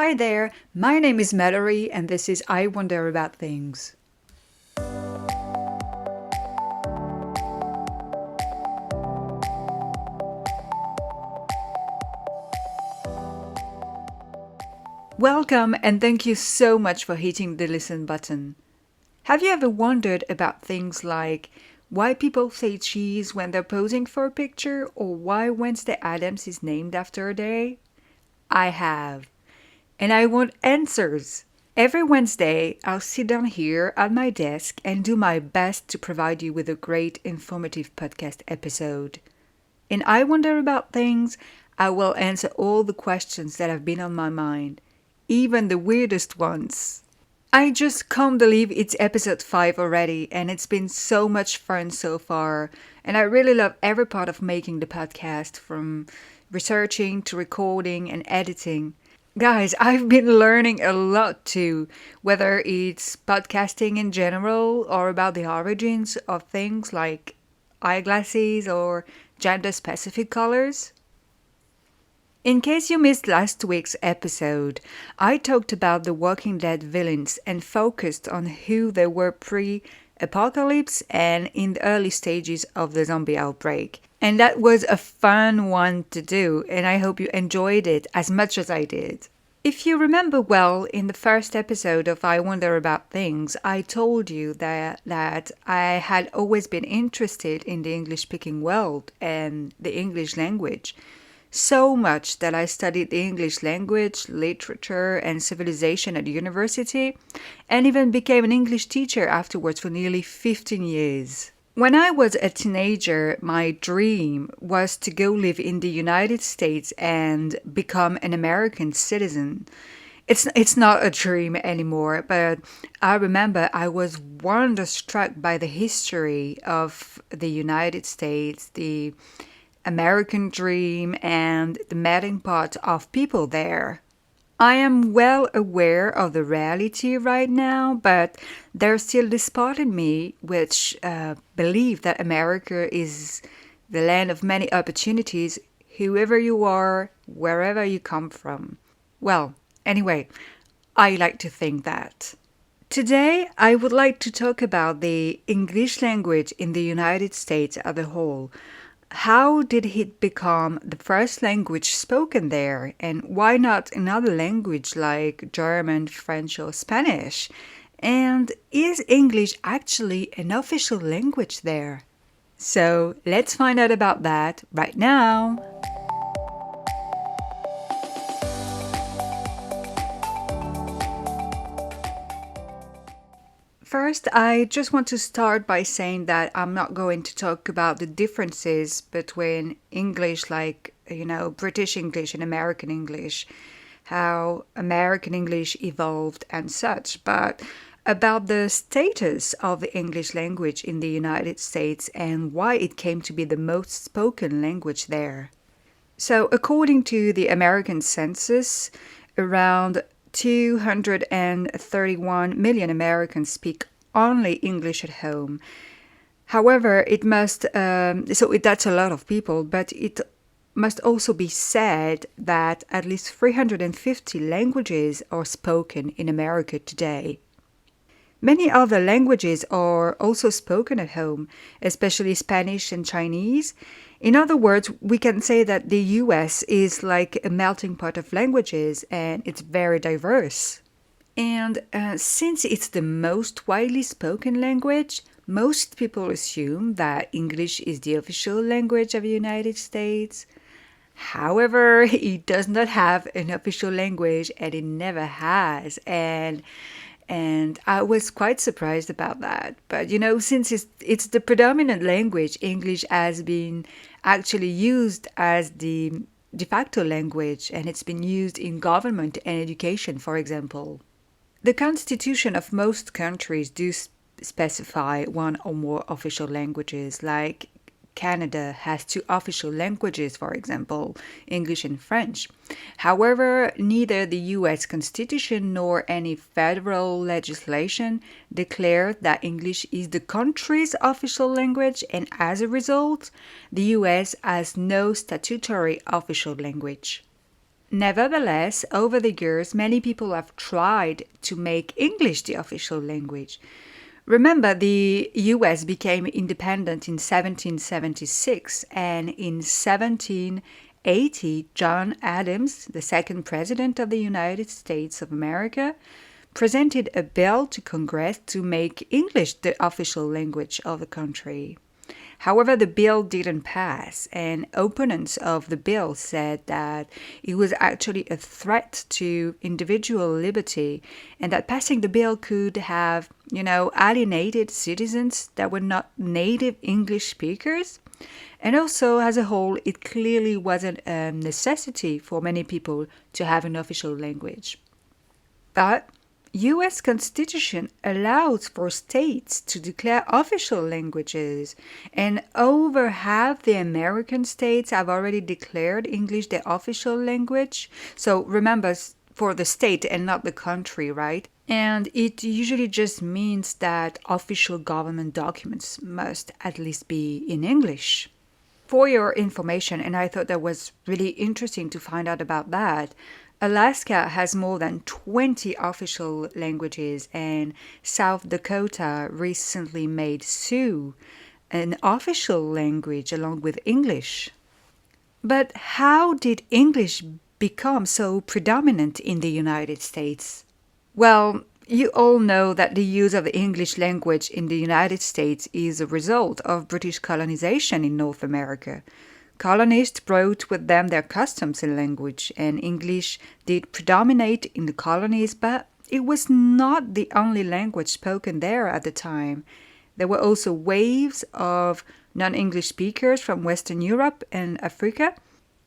Hi there, my name is Mallory and this is I Wonder About Things. Welcome and thank you so much for hitting the listen button. Have you ever wondered about things like why people say cheese when they're posing for a picture or why Wednesday Addams is named after a day? I have. And I want answers. Every Wednesday, I'll sit down here at my desk and do my best to provide you with a great informative podcast episode. In I Wonder About Things, I will answer all the questions that have been on my mind, even the weirdest ones. I just can't believe it's episode 5 already, and it's been so much fun so far. And I really love every part of making the podcast, from researching to recording and editing. Guys, I've been learning a lot too, whether it's podcasting in general or about the origins of things like eyeglasses or gender-specific colors. In case you missed last week's episode, I talked about the Walking Dead villains and focused on who they were pre-apocalypse and in the early stages of the zombie outbreak. And that was a fun one to do, and I hope you enjoyed it as much as I did. If you remember well, in the first episode of I Wonder About Things, I told you that I had always been interested in the English-speaking world and the English language. So much that I studied the English language, literature, and civilization at university, and even became an English teacher afterwards for nearly 15 years. When I was a teenager, my dream was to go live in the United States and become an American citizen. It's not a dream anymore, but I remember I was wonderstruck by the history of the United States, the American dream, and the melting pot of people there. I am well aware of the reality right now, but there's still this part in me which believe that America is the land of many opportunities, whoever you are, wherever you come from. Well, anyway, I like to think that. Today, I would like to talk about the English language in the United States as a whole. How did it become the first language spoken there? And why not another language like German, French, or Spanish? And is English actually an official language there? So let's find out about that right now. First, I just want to start by saying that I'm not going to talk about the differences between English, like, British English and American English, how American English evolved and such, but about the status of the English language in the United States and why it came to be the most spoken language there. So, according to the American census, around 231 million Americans speak only English at home. However, that's a lot of people, but it must also be said that at least 350 languages are spoken in America today. Many other languages are also spoken at home, especially Spanish and Chinese. In other words, we can say that the US is like a melting pot of languages and it's very diverse. And since it's the most widely spoken language, most people assume that English is the official language of the United States. However, it does not have an official language and it never has. And I was quite surprised about that. But since it's the predominant language, English has been actually used as the de facto language, and it's been used in government and education, for example. The constitution of most countries do specify one or more official languages, like Canada has 2 official languages, for example, English and French. However, neither the US Constitution nor any federal legislation declare that English is the country's official language, and as a result, the US has no statutory official language. Nevertheless, over the years, many people have tried to make English the official language. Remember, the US became independent in 1776, and in 1780, John Adams, the second president of the United States of America, presented a bill to Congress to make English the official language of the country. However, the bill didn't pass, and opponents of the bill said that it was actually a threat to individual liberty and that passing the bill could have, alienated citizens that were not native English speakers. And also, as a whole, it clearly wasn't a necessity for many people to have an official language. But US Constitution allows for states to declare official languages, and over half the American states have already declared English their official language. So remember, for the state and not the country, right? And it usually just means that official government documents must at least be in English. For your information, and I thought that was really interesting to find out about that, Alaska has more than 20 official languages, and South Dakota recently made Sioux an official language along with English. But how did English become so predominant in the United States? Well, you all know that the use of the English language in the United States is a result of British colonization in North America. Colonists brought with them their customs and language, and English did predominate in the colonies, but it was not the only language spoken there at the time. There were also waves of non-English speakers from Western Europe and Africa.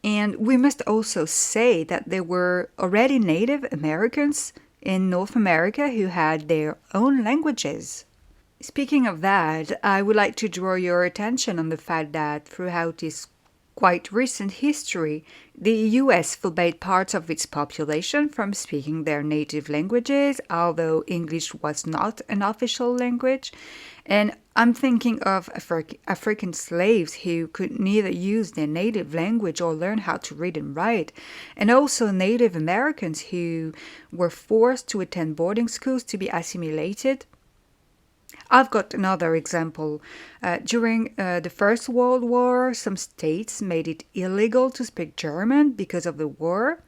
And we must also say that there were already Native Americans in North America who had their own languages. Speaking of that, I would like to draw your attention on the fact that throughout this quite recent history, the US forbade parts of its population from speaking their native languages, although English was not an official language. And I'm thinking of African slaves who could neither use their native language or learn how to read and write, and also Native Americans who were forced to attend boarding schools to be assimilated. I've got another example. During the First World War, some states made it illegal to speak German because of the war,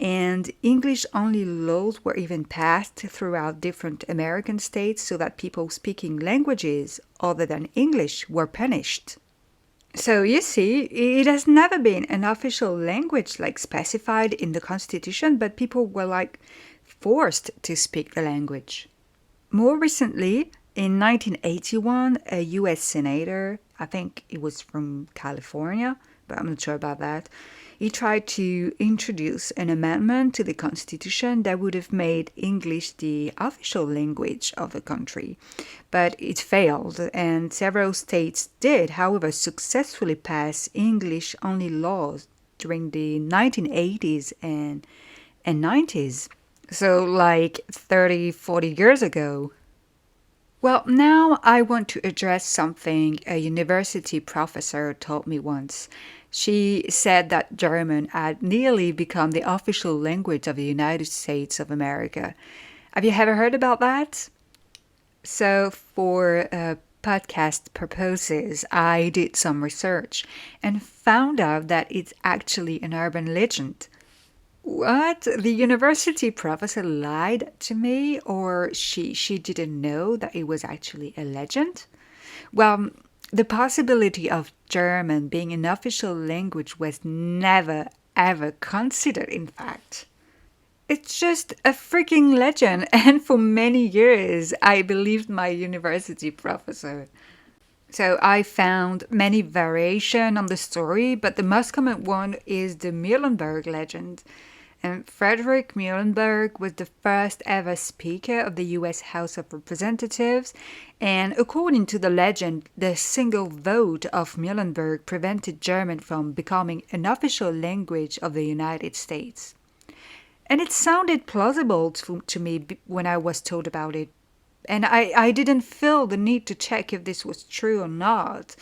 and English-only laws were even passed throughout different American states so that people speaking languages other than English were punished. So you see, it has never been an official language like specified in the Constitution, but people were forced to speak the language. More recently, in 1981, a US senator, I think it was from California, but I'm not sure about that, he tried to introduce an amendment to the Constitution that would have made English the official language of the country. But it failed, and several states did, however, successfully pass English-only laws during the 1980s and 90s. So 30, 40 years ago. Well, now I want to address something a university professor told me once. She said that German had nearly become the official language of the United States of America. Have you ever heard about that? So for podcast purposes, I did some research and found out that it's actually an urban legend. What? The university professor lied to me, or she didn't know that it was actually a legend? Well, the possibility of German being an official language was never, ever considered, in fact. It's just a freaking legend, and for many years I believed my university professor. So I found many variations on the story, but the most common one is the Muhlenberg legend. And Frederick Muhlenberg was the first ever Speaker of the US House of Representatives, and according to the legend, the single vote of Muhlenberg prevented German from becoming an official language of the United States. And it sounded plausible to me when I was told about it. And I didn't feel the need to check if this was true or not,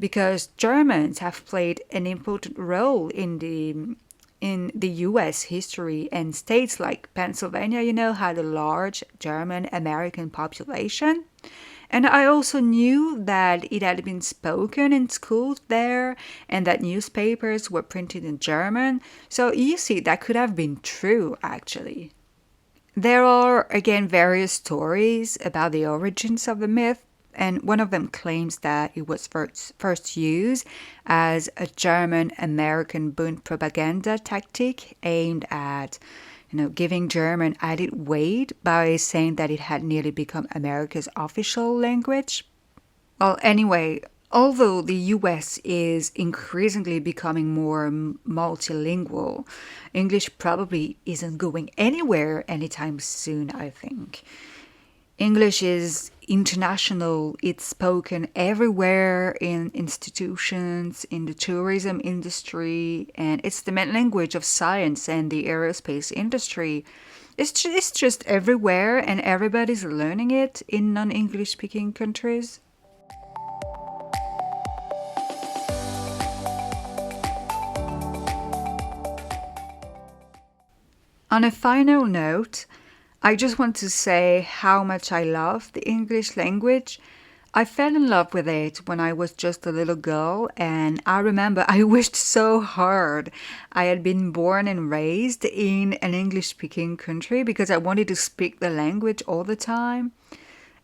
because Germans have played an important role in in the US history, and states like Pennsylvania, had a large German American population. And I also knew that it had been spoken in schools there and that newspapers were printed in German. So you see, that could have been true, actually. There are, again, various stories about the origins of the myth, and one of them claims that it was first used as a German-American Bund propaganda tactic aimed at, giving German added weight by saying that it had nearly become America's official language. Well, anyway, although the US is increasingly becoming more multilingual, English probably isn't going anywhere anytime soon, I think. English is international. It's spoken everywhere in institutions, in the tourism industry, and it's the main language of science and the aerospace industry. It's just everywhere, and everybody's learning it in non-English speaking countries. On a final note, I just want to say how much I love the English language. I fell in love with it when I was just a little girl, and I remember I wished so hard I had been born and raised in an English-speaking country because I wanted to speak the language all the time.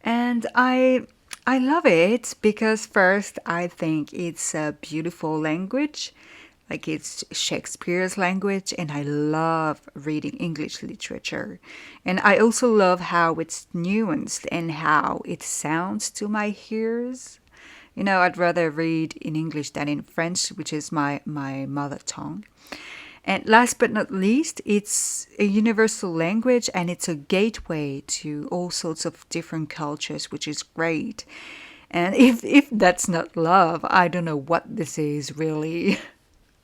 And I love it because first I think it's a beautiful language. Like it's Shakespeare's language, and I love reading English literature. And I also love how it's nuanced and how it sounds to my ears. I'd rather read in English than in French, which is my mother tongue. And last but not least, it's a universal language and it's a gateway to all sorts of different cultures, which is great. And if that's not love, I don't know what this is really.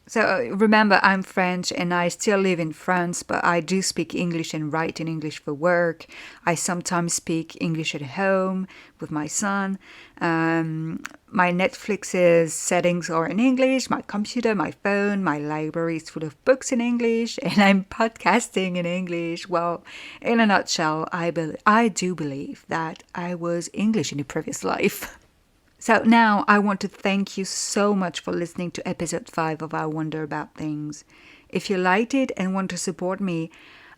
So remember, I'm French and I still live in France, but I do speak English and write in English for work. I sometimes speak English at home with my son. My Netflix's settings are in English. My computer, my phone, my library is full of books in English, and I'm podcasting in English. Well, in a nutshell, I do believe that I was English in a previous life. So now I want to thank you so much for listening to episode 5 of I Wonder About Things. If you liked it and want to support me,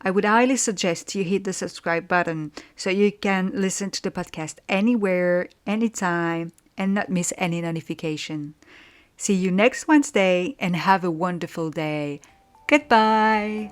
I would highly suggest you hit the subscribe button so you can listen to the podcast anywhere, anytime, and not miss any notification. See you next Wednesday and have a wonderful day. Goodbye.